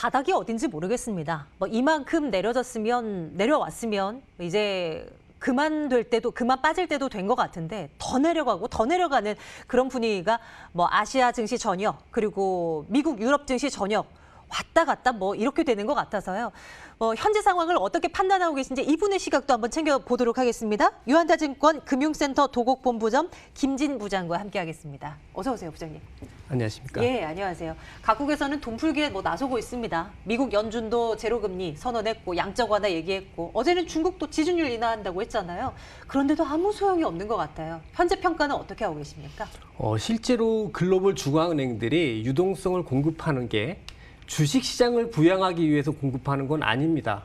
바닥이 어딘지 모르겠습니다. 뭐 이만큼 내려왔으면 이제 그만 빠질 때도 된 것 같은데 더 내려가고 더 내려가는 그런 분위기가 뭐 아시아 증시 전역 그리고 미국 유럽 증시 전역 왔다 갔다 뭐 이렇게 되는 것 같아서요. 현재 상황을 어떻게 판단하고 계신지 이분의 시각도 한번 챙겨보도록 하겠습니다. 유한타증권 금융센터 도곡본부점 김진 부장과 함께하겠습니다. 어서 오세요, 부장님. 안녕하십니까? 예, 안녕하세요. 각국에서는 돈 풀기에 나서고 있습니다. 미국 연준도 제로금리 선언했고 양적 완화 얘기했고 어제는 중국도 지준율 인하한다고 했잖아요. 그런데도 아무 소용이 없는 것 같아요. 현재 평가는 어떻게 하고 계십니까? 실제로 글로벌 중앙은행들이 유동성을 공급하는 게 주식시장을 부양하기 위해서 공급하는 건 아닙니다.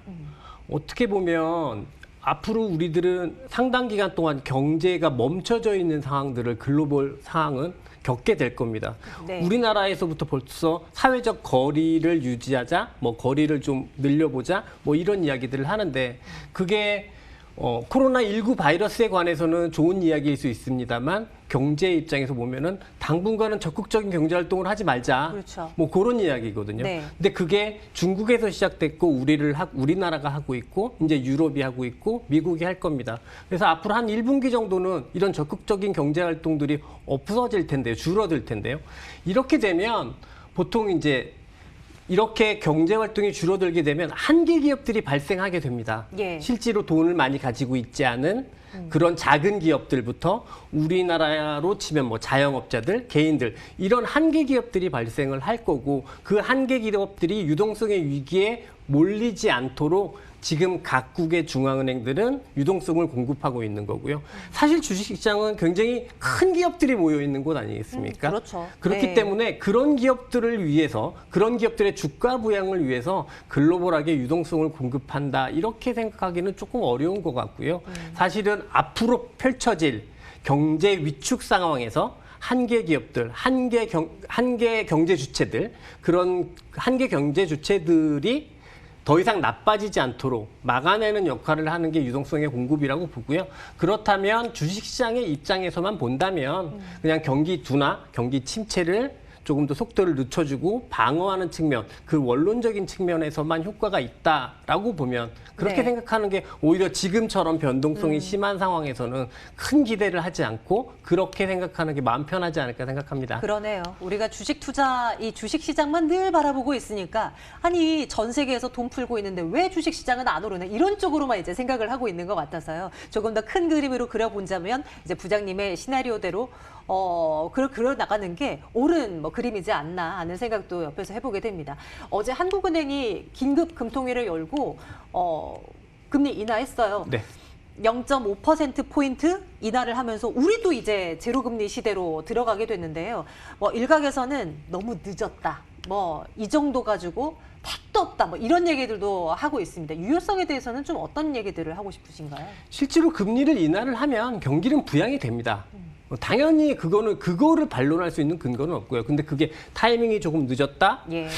어떻게 보면 앞으로 우리들은 상당 기간 동안 경제가 멈춰져 있는 상황들을 글로벌 상황은 겪게 될 겁니다. 네. 우리나라에서부터 벌써 사회적 거리를 유지하자, 뭐 거리를 좀 늘려보자, 뭐 이런 이야기들을 하는데 그게 코로나19 바이러스에 관해서는 좋은 이야기일 수 있습니다만 경제 입장에서 보면은 당분간은 적극적인 경제 활동을 하지 말자. 그렇죠. 뭐 그런 이야기거든요. 네. 근데 그게 중국에서 시작됐고 우리나라가 하고 있고 이제 유럽이 하고 있고 미국이 할 겁니다. 그래서 앞으로 한 1분기 정도는 이런 적극적인 경제 활동들이 없어질 텐데요. 줄어들 텐데요. 이렇게 되면 보통 이제 이렇게 경제 활동이 줄어들게 되면 한계 기업들이 발생하게 됩니다. 예. 실제로 돈을 많이 가지고 있지 않은 그런 작은 기업들부터 우리나라로 치면 뭐 자영업자들, 개인들 이런 한계 기업들이 발생을 할 거고 그 한계 기업들이 유동성의 위기에 몰리지 않도록 지금 각국의 중앙은행들은 유동성을 공급하고 있는 거고요. 사실 주식시장은 굉장히 큰 기업들이 모여 있는 곳 아니겠습니까? 그렇죠. 그렇기 네. 때문에 그런 기업들을 위해서 그런 기업들의 주가 부양을 위해서 글로벌하게 유동성을 공급한다 이렇게 생각하기는 조금 어려운 것 같고요. 사실은 앞으로 펼쳐질 경제 위축 상황에서 한계 기업들, 한계 경제 주체들 그런 한계 경제 주체들이 더 이상 나빠지지 않도록 막아내는 역할을 하는 게 유동성의 공급이라고 보고요. 그렇다면 주식시장의 입장에서만 본다면 그냥 경기 둔화, 경기 침체를 조금 더 속도를 늦춰주고 방어하는 측면, 그 원론적인 측면에서만 효과가 있다라고 보면 그렇게 네. 생각하는 게 오히려 지금처럼 변동성이 심한 상황에서는 큰 기대를 하지 않고 그렇게 생각하는 게 마음 편하지 않을까 생각합니다. 그러네요. 우리가 이 주식 시장만 늘 바라보고 있으니까 아니 전 세계에서 돈 풀고 있는데 왜 주식 시장은 안 오르나 이런 쪽으로만 이제 생각을 하고 있는 것 같아서요. 조금 더 큰 그림으로 그려본다면 이제 부장님의 시나리오대로 그려 나가는 게 옳은 그림이지 않나 하는 생각도 옆에서 해보게 됩니다. 어제 한국은행이 긴급 금통위를 열고 금리 인하했어요. 네. 0.5%포인트 인하를 하면서 우리도 이제 제로금리 시대로 들어가게 됐는데요. 일각에서는 너무 늦었다. 이 정도 가지고 택도 없다. 이런 얘기들도 하고 있습니다. 유효성에 대해서는 좀 어떤 얘기들을 하고 싶으신가요? 실제로 금리를 인하를 하면 경기는 부양이 됩니다. 당연히 그거를 반론할 수 있는 근거는 없고요. 근데 그게 타이밍이 조금 늦었다? 예.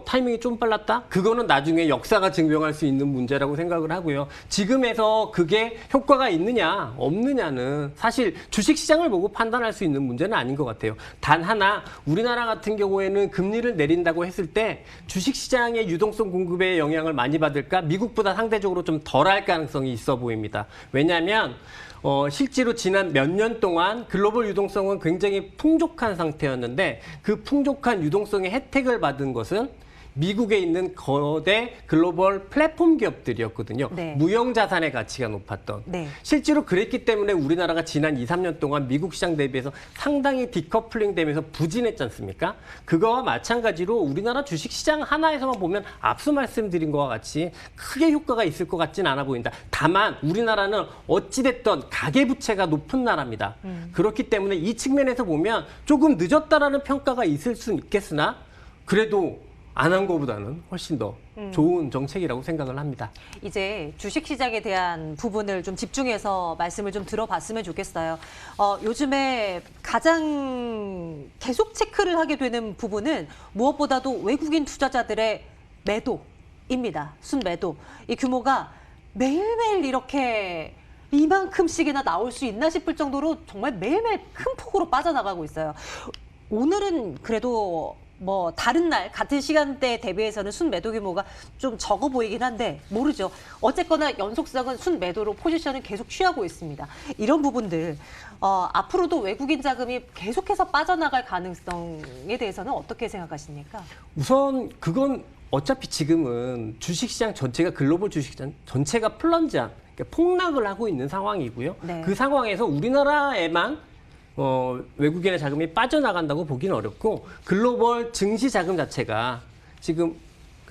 타이밍이 좀 빨랐다? 그거는 나중에 역사가 증명할 수 있는 문제라고 생각을 하고요. 지금에서 그게 효과가 있느냐, 없느냐는 사실 주식시장을 보고 판단할 수 있는 문제는 아닌 것 같아요. 단 하나, 우리나라 같은 경우에는 금리를 내린다고 했을 때 주식시장의 유동성 공급에 영향을 많이 받을까? 미국보다 상대적으로 좀 덜할 가능성이 있어 보입니다. 왜냐하면 실제로 지난 몇 년 동안 글로벌 유동성은 굉장히 풍족한 상태였는데 그 풍족한 유동성의 혜택을 받은 것은 미국에 있는 거대 글로벌 플랫폼 기업들이었거든요. 네. 무형 자산의 가치가 높았던. 네. 실제로 그랬기 때문에 우리나라가 지난 2, 3년 동안 미국 시장 대비해서 상당히 디커플링 되면서 부진했지 않습니까? 그거와 마찬가지로 우리나라 주식시장 하나에서만 보면 앞서 말씀드린 것과 같이 크게 효과가 있을 것 같지는 않아 보인다. 다만 우리나라는 어찌됐던 가계부채가 높은 나라입니다. 그렇기 때문에 이 측면에서 보면 조금 늦었다라는 평가가 있을 수는 있겠으나 그래도 안 한 것보다는 훨씬 더 좋은 정책이라고 생각을 합니다. 이제 주식시장에 대한 부분을 좀 집중해서 말씀을 좀 들어봤으면 좋겠어요. 요즘에 가장 계속 체크를 하게 되는 부분은 무엇보다도 외국인 투자자들의 매도입니다. 순매도. 이 규모가 매일매일 이렇게 이만큼씩이나 나올 수 있나 싶을 정도로 정말 매일매일 큰 폭으로 빠져나가고 있어요. 오늘은 그래도 뭐 다른 날 같은 시간대에 대비해서는 순매도 규모가 좀 적어 보이긴 한데 모르죠. 어쨌거나 연속성은 순매도로 포지션을 계속 취하고 있습니다. 이런 부분들 앞으로도 외국인 자금이 계속해서 빠져나갈 가능성에 대해서는 어떻게 생각하십니까? 우선 그건 어차피 지금은 주식시장 전체가 글로벌 주식시장 전체가 플런지한 그러니까 폭락을 하고 있는 상황이고요. 네. 그 상황에서 우리나라에만 외국인의 자금이 빠져나간다고 보기는 어렵고 글로벌 증시 자금 자체가 지금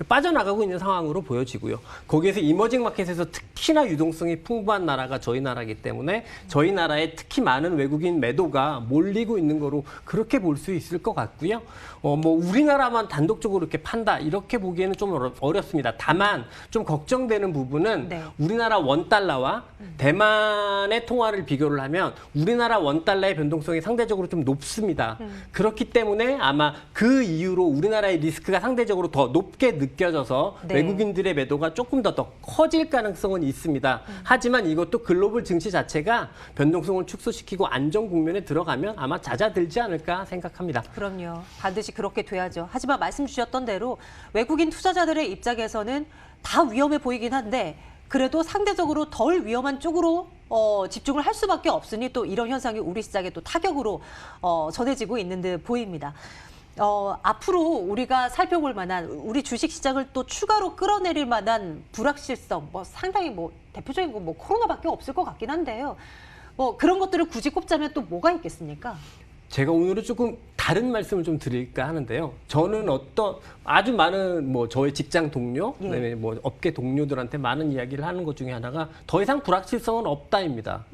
빠져나가고 있는 상황으로 보여지고요. 거기에서 이머징 마켓에서 특히나 유동성이 풍부한 나라가 저희 나라이기 때문에 저희 나라에 특히 많은 외국인 매도가 몰리고 있는 거로 그렇게 볼 수 있을 것 같고요. 뭐 우리나라만 단독적으로 이렇게 판다 이렇게 보기에는 좀 어렵습니다. 다만 좀 걱정되는 부분은 네. 우리나라 원달러와 대만의 통화를 비교를 하면 우리나라 원달러의 변동성이 상대적으로 좀 높습니다. 그렇기 때문에 아마 그 이유로 우리나라의 리스크가 상대적으로 더 높게 느껴져서 네. 외국인들의 매도가 조금 더 커질 가능성은 있습니다. 하지만 이것도 글로벌 증시 자체가 변동성을 축소시키고 안정 국면에 들어가면 아마 잦아들지 않을까 생각합니다. 그럼요. 반드시 그렇게 돼야죠. 하지만 말씀 주셨던 대로 외국인 투자자들의 입장에서는 다 위험해 보이긴 한데 그래도 상대적으로 덜 위험한 쪽으로 집중을 할 수밖에 없으니 또 이런 현상이 우리 시장에 또 타격으로 전해지고 있는 듯 보입니다. 앞으로 우리가 살펴볼 만한 우리 주식시장을 또 추가로 끌어내릴 만한 불확실성, 상당히 대표적인 건 코로나밖에 없을 것 같긴 한데요. 그런 것들을 굳이 꼽자면 또 뭐가 있겠습니까? 제가 오늘은 조금 다른 말씀을 좀 드릴까 하는데요. 저는 아주 많은 저의 직장 동료, 예. 그다음에 업계 동료들한테 많은 이야기를 하는 것 중에 하나가 더 이상 불확실성은 없다입니다.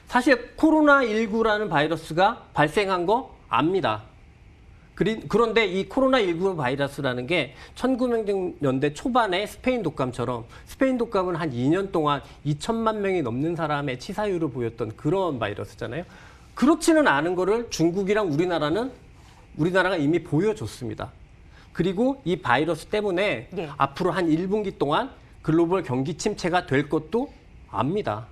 사실 코로나19라는 바이러스가 발생한 거 압니다. 그런데 이 코로나19 바이러스라는 게 1900년대 초반에 스페인 독감처럼 스페인 독감은 한 2년 동안 2천만 명이 넘는 사람의 치사율을 보였던 그런 바이러스잖아요. 그렇지는 않은 거를 중국이랑 우리나라가 이미 보여줬습니다. 그리고 이 바이러스 때문에 예. 앞으로 한 1분기 동안 글로벌 경기 침체가 될 것도 압니다.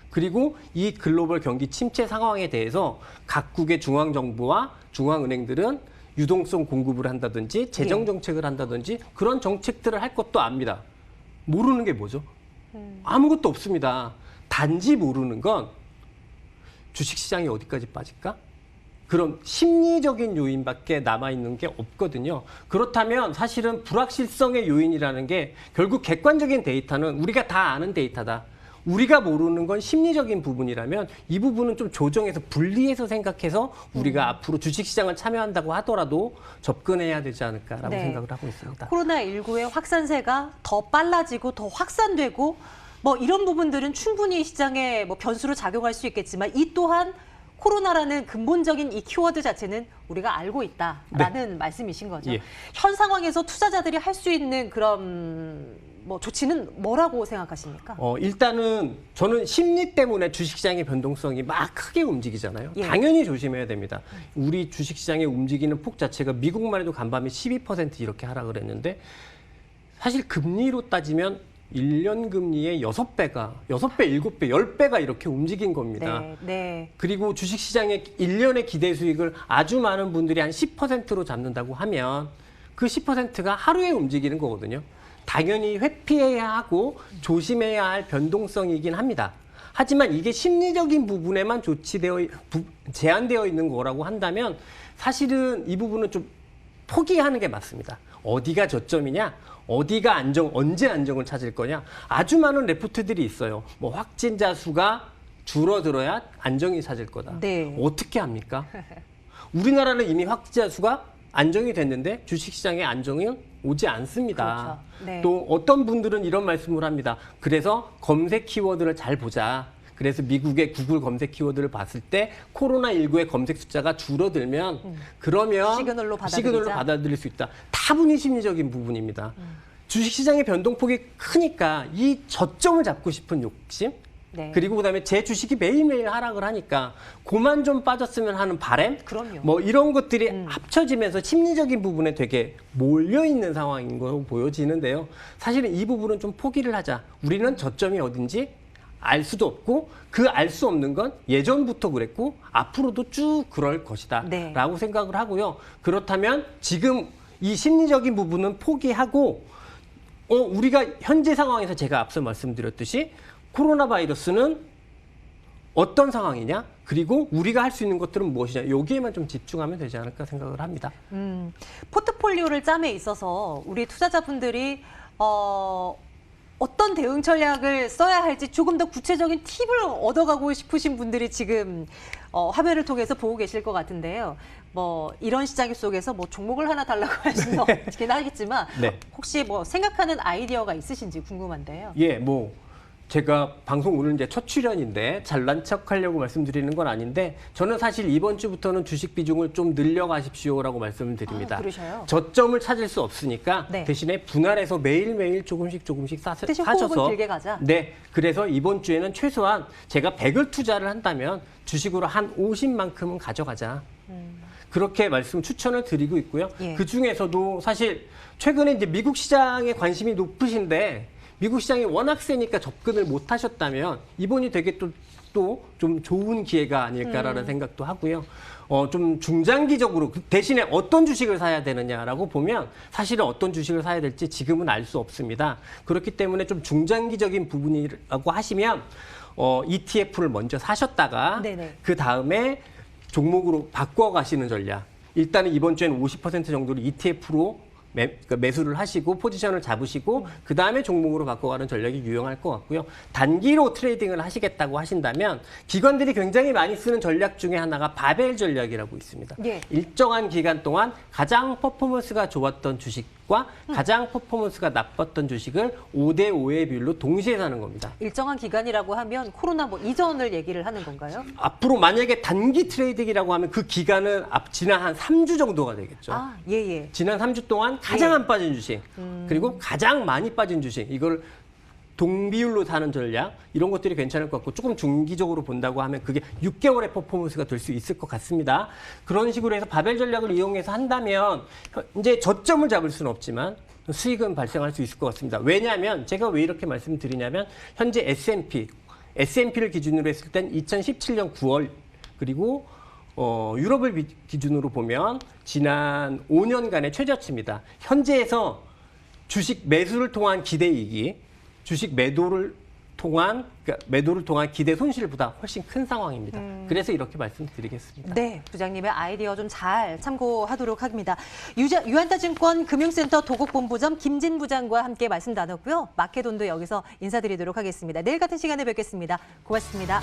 그리고 이 글로벌 경기 침체 상황에 대해서 각국의 중앙정부와 중앙은행들은 유동성 공급을 한다든지 재정 정책을 한다든지 그런 정책들을 할 것도 압니다. 모르는 게 뭐죠? 아무것도 없습니다. 단지 모르는 건 주식시장이 어디까지 빠질까? 그런 심리적인 요인밖에 남아있는 게 없거든요. 그렇다면 사실은 불확실성의 요인이라는 게 결국 객관적인 데이터는 우리가 다 아는 데이터다. 우리가 모르는 건 심리적인 부분이라면 이 부분은 좀 조정해서 분리해서 생각해서 우리가 앞으로 주식시장을 참여한다고 하더라도 접근해야 되지 않을까라고 네. 생각을 하고 있습니다. 코로나19의 확산세가 더 빨라지고 더 확산되고 이런 부분들은 충분히 시장에 변수로 작용할 수 있겠지만 이 또한 코로나라는 근본적인 이 키워드 자체는 우리가 알고 있다라는 말씀이신 거죠. 예. 현 상황에서 투자자들이 할 수 있는 그런 조치는 뭐라고 생각하십니까? 일단은 저는 심리 때문에 주식시장의 변동성이 막 크게 움직이잖아요. 예. 당연히 조심해야 됩니다. 우리 주식시장의 움직이는 폭 자체가 미국만 해도 간밤에 12% 이렇게 하락을 했는데 사실 금리로 따지면 1년 금리의 6배, 7배, 10배가 이렇게 움직인 겁니다. 네, 네. 그리고 주식시장의 1년의 기대 수익을 아주 많은 분들이 한 10%로 잡는다고 하면 그 10%가 하루에 움직이는 거거든요. 당연히 회피해야 하고 조심해야 할 변동성이긴 합니다. 하지만 이게 심리적인 부분에만 제한되어 있는 거라고 한다면 사실은 이 부분은 좀 포기하는 게 맞습니다. 어디가 저점이냐? 어디가 언제 안정을 찾을 거냐? 아주 많은 레포트들이 있어요. 확진자 수가 줄어들어야 안정이 찾을 거다. 네. 어떻게 합니까? 우리나라는 이미 확진자 수가 안정이 됐는데 주식시장에 안정은 오지 않습니다. 그렇죠. 네. 또 어떤 분들은 이런 말씀을 합니다. 그래서 검색 키워드를 잘 보자. 그래서 미국의 구글 검색 키워드를 봤을 때 코로나19의 검색 숫자가 줄어들면 그러면 시그널로 받아들일 수 있다. 다분히 심리적인 부분입니다. 주식시장의 변동폭이 크니까 이 저점을 잡고 싶은 욕심 네. 그리고 그다음에 제 주식이 매일매일 하락을 하니까 그만 좀 빠졌으면 하는 바람 그럼요. 이런 것들이 합쳐지면서 심리적인 부분에 되게 몰려있는 상황인 걸로 보여지는데요. 사실은 이 부분은 좀 포기를 하자. 우리는 저점이 어딘지 알 수도 없고 그 알 수 없는 건 예전부터 그랬고 앞으로도 쭉 그럴 것이다 네. 라고 생각을 하고요. 그렇다면 지금 이 심리적인 부분은 포기하고 우리가 현재 상황에서 제가 앞서 말씀드렸듯이 코로나 바이러스는 어떤 상황이냐? 그리고 우리가 할 수 있는 것들은 무엇이냐? 여기에만 좀 집중하면 되지 않을까 생각을 합니다. 포트폴리오를 짬에 있어서 우리 투자자분들이 어떤 대응 전략을 써야 할지 조금 더 구체적인 팁을 얻어가고 싶으신 분들이 지금 화면을 통해서 보고 계실 것 같은데요. 뭐 이런 시장 속에서 뭐 종목을 하나 달라고 하시긴 하겠지만 네. 혹시 뭐 생각하는 아이디어가 있으신지 궁금한데요. 예, 뭐 제가 방송 오늘 이제 첫 출연인데 잘난 척하려고 말씀드리는 건 아닌데 저는 사실 이번 주부터는 주식 비중을 좀 늘려가십시오라고 말씀을 드립니다. 아, 그러셔요? 저점을 찾을 수 없으니까 네. 대신에 분할해서 매일매일 조금씩 대신 사셔서 호흡은 길게 가자. 네, 그래서 이번 주에는 최소한 제가 100을 투자를 한다면 주식으로 한 50만큼은 가져가자. 그렇게 추천을 드리고 있고요. 예. 그 중에서도 사실 최근에 이제 미국 시장에 관심이 높으신데 미국 시장이 워낙 세니까 접근을 못 하셨다면 이번이 되게 또 좀 좋은 기회가 아닐까라는 생각도 하고요. 좀 중장기적으로 대신에 어떤 주식을 사야 되느냐라고 보면 사실은 어떤 주식을 사야 될지 지금은 알 수 없습니다. 그렇기 때문에 좀 중장기적인 부분이라고 하시면 ETF를 먼저 사셨다가 네네. 그 다음에 종목으로 바꿔가시는 전략. 일단은 이번 주에는 50% 정도를 ETF로 매수를 하시고 포지션을 잡으시고 그 다음에 종목으로 바꿔가는 전략이 유용할 것 같고요. 단기로 트레이딩을 하시겠다고 하신다면 기관들이 굉장히 많이 쓰는 전략 중에 하나가 바벨 전략이라고 있습니다. 예. 일정한 기간 동안 가장 퍼포먼스가 좋았던 주식과 가장 퍼포먼스가 나빴던 주식을 5대5의 비율로 동시에 사는 겁니다. 일정한 기간이라고 하면 코로나 뭐 이전을 얘기를 하는 건가요? 앞으로 만약에 단기 트레이딩이라고 하면 그 기간은 지난 한 3주 정도가 되겠죠. 아, 예. 지난 3주 동안 가장 예. 안 빠진 주식, 그리고 가장 많이 빠진 주식, 이걸 동비율로 사는 전략, 이런 것들이 괜찮을 것 같고 조금 중기적으로 본다고 하면 그게 6개월의 퍼포먼스가 될 수 있을 것 같습니다. 그런 식으로 해서 바벨 전략을 이용해서 한다면 이제 저점을 잡을 수는 없지만 수익은 발생할 수 있을 것 같습니다. 왜냐하면 제가 왜 이렇게 말씀드리냐면 현재 S&P를 기준으로 했을 땐 2017년 9월 그리고 유럽을 기준으로 보면 지난 5년간의 최저치입니다. 현재에서 주식 매수를 통한 기대이익이 주식 매도를 통한 기대 손실보다 훨씬 큰 상황입니다. 그래서 이렇게 말씀드리겠습니다. 네, 부장님의 아이디어 좀 잘 참고하도록 합니다. 유한타증권 금융센터 도곡본부점 김진 부장과 함께 말씀 나눴고요. 마케돈도 여기서 인사드리도록 하겠습니다. 내일 같은 시간에 뵙겠습니다. 고맙습니다.